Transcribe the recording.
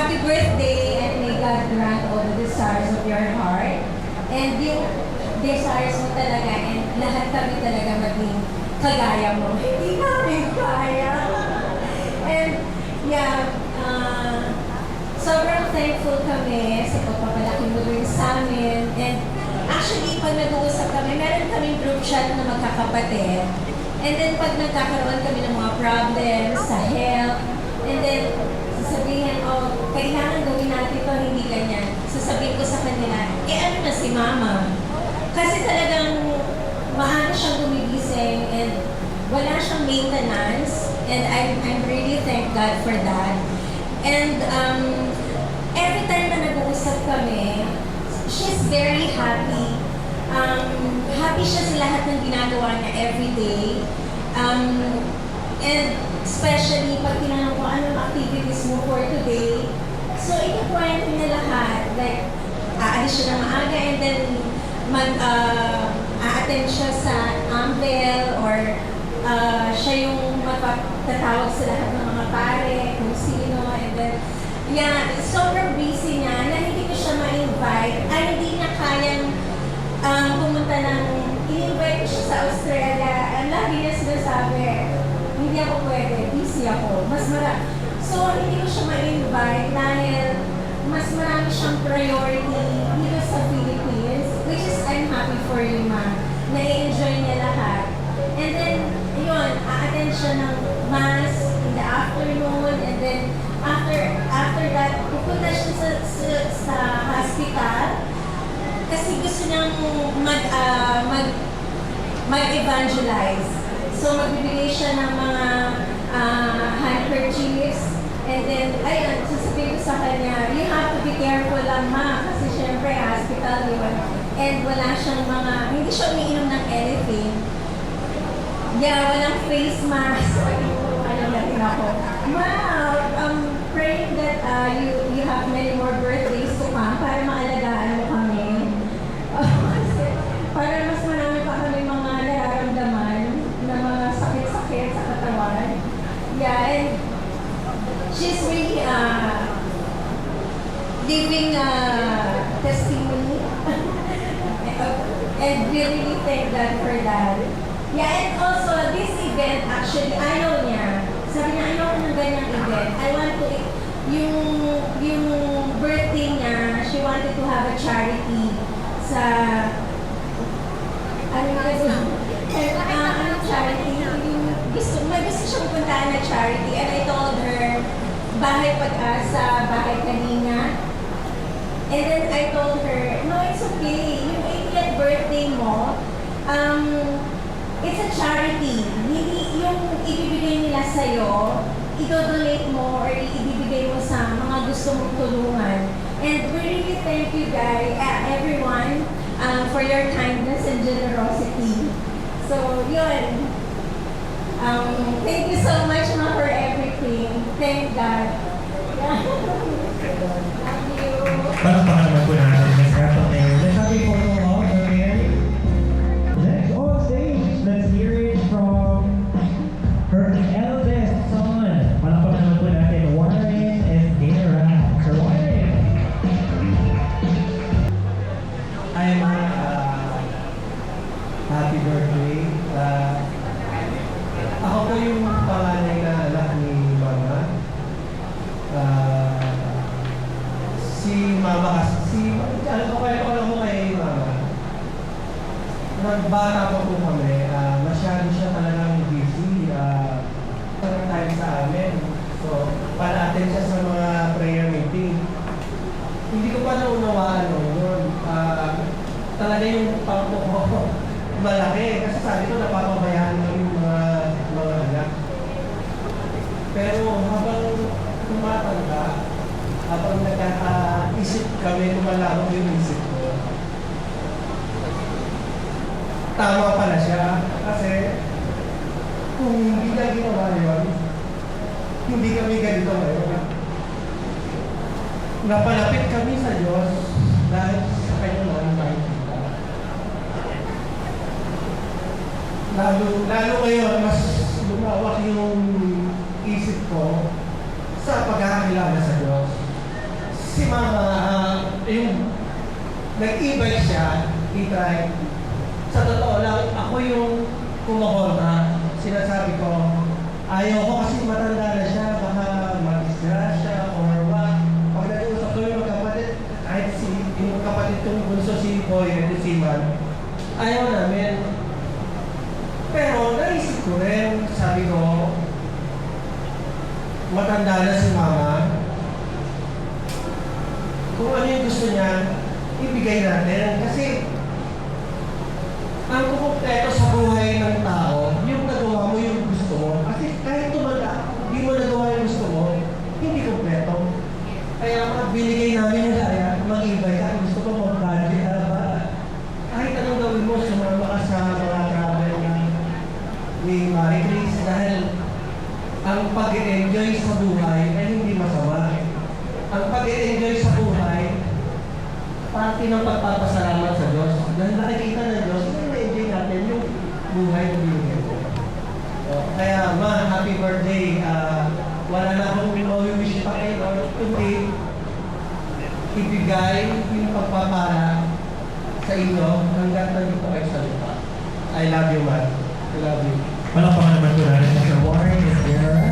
happy birthday and may God grant all the desires of your heart. And yung desires mo talaga and lahat kami talaga maging kagaya mo. Hindi namin kaya. And yeah, sobrang thankful kami sa pagpapalaki mo rin sa amin. And actually, pag nag-uusap kami, meron kaming group chat na magkakapatid. And then pag nagkakaroon kami ng mga problems sa health, and then sasabihin, oh, kailangan gawin natin ito, hindi ganyan. Sasabihin ko sa kanila, ano na si Mama? Kasi talagang maano siyang gumigising and wala siyang maintenance. And I'm really thank God for that. And every time na nag-uusap kami, she's very happy. Happy siya sa lahat ng ginagawa niya everyday. And especially pag tinanong ko anong activities mo for today, so ikukwento niya lahat. Like, aalis siya ng maaga and then a-attend siya sa AMBEL or siya yung magtatawag sa lahat ng mga pare, kung sino, and then yeah, sobrang busy niya na hindi ko siya ma-invite. Hindi niya kayang pumunta ng, i-invite ko siya sa Australia. Lagi niya sinasabi, hindi ako pwede, busy ako. So, hindi ko siya ma-invite dahil mas marami siyang priority dito sa Philippines, which is I'm happy for you, ma. Na-enjoy niya lahat. And then, yun, a-attend siya ng mass in the afternoon, and then after that, pupunta siya sa hospital kasi gusto niyang mag-evangelize. So, magbibigay siya ng mga handkerchiefs. And then, ayun, sasabihin ko sa kanya, you have to be careful lang, ma. Kasi syempre, hospital yun. And wala siyang hindi siya umiinom ng anything. Yeah, walang face mask. Ano natin ako. Ma, praying that you have many more birthdays to come para maalagaan mo kami. Para mas marami pa kami mga nararamdaman na mga sakit-sakit sa katawan. Yeah, and she's really giving testimony. And we really thank God for that. Yeah, and also this event actually, ayaw niya. Sabi niya, ayaw ng ganyang event. I want to, yung birthday niya, she wanted to have a charity sa anong charity? May gusto siyang puntaan na charity, and I told her, Bahay Pag-asa, Bahay Kalinga. And then I told her, no, it's okay. Yung 80th birthday mo, it's a charity. Hindi yung ibibigay nila sa'yo, i-donate mo or ibibigay mo sa mga gusto mong tulungan. And we really thank you guys, everyone, for your kindness and generosity. So, yun. Thank you so much, ma, for everything. Thank God. Thank you. Palakpakan naman po natin Ms. Rafa Mayor. Let's have a photo of the mayor. Next on stage, let's hear it from her eldest son. Palakpakan naman po natin Warren and Dara. Sir Warren. Hi, Ma. Happy birthday. Ako po yung panganay na anak ni Mama. Si Mama kasi, alam ko lang ko kay Mama. Nagbata po kami, masyado siya talagang busy. Parang time sa amin. So, para-attend siya sa mga prayer meeting. Hindi ko pa naunawaan noon. Talaga yung pangko ko malaki. Kasi sabi ko, napapabayaan mo yung mga anak. Pero habang tumatanda, habang nagkakaisip kami, lumalawak yung isip ko. Tama pala siya. Kasi kung hindi na ginawa yun, hindi kami ganito ngayon. Napalapit kami sa Diyos dahil sa kanyang nakikita. Lalo ngayon, mas lumawak yung isip ko sa pagkakakilala sa Diyos. mama, yung nag-e-bike siya, e-trike. Sa totoo lang, ako yung kumukontra. Sinasabi ko, ayaw ko kasi matanda na siya, baka mag-disgrasya or what. Pag nag-uusap ko yung magkapatid, kahit yung kapatid kong bunso si Boy at si Man, ayaw namin. Pero naisip ko rin, sabi ko, matanda na si Mama. Kung ano yung gusto niya, ibigay natin. Kasi ang kukumpleto sa buhay ng tao, yung nagawa mo yung gusto mo. Kasi kahit tumanda, hindi mo nagawa yung gusto mo, hindi kumpleto. Kaya binigay namin yung gaya, mag-ibay ka, gusto ko mag-budget, kahit anong gawin mo, sumama ka sa mga travel ni Marie Chris dahil ang pag-enjoy sa buhay ay hindi masama. Ang pag-enjoy sa buhay, parte ng pagpapasalamat sa Diyos. Dahil nakikita ng Diyos, na-enjoy natin yung buhay ng binigay ko. Kaya ma, happy birthday. Wala na akong wish pa kayo, Lord, kundi ibigay yung pagpapala sa inyo hanggang nandito kayo sa lupa. I love you, man. I love you. Palakpakan naman po natin Mr. Warren is here.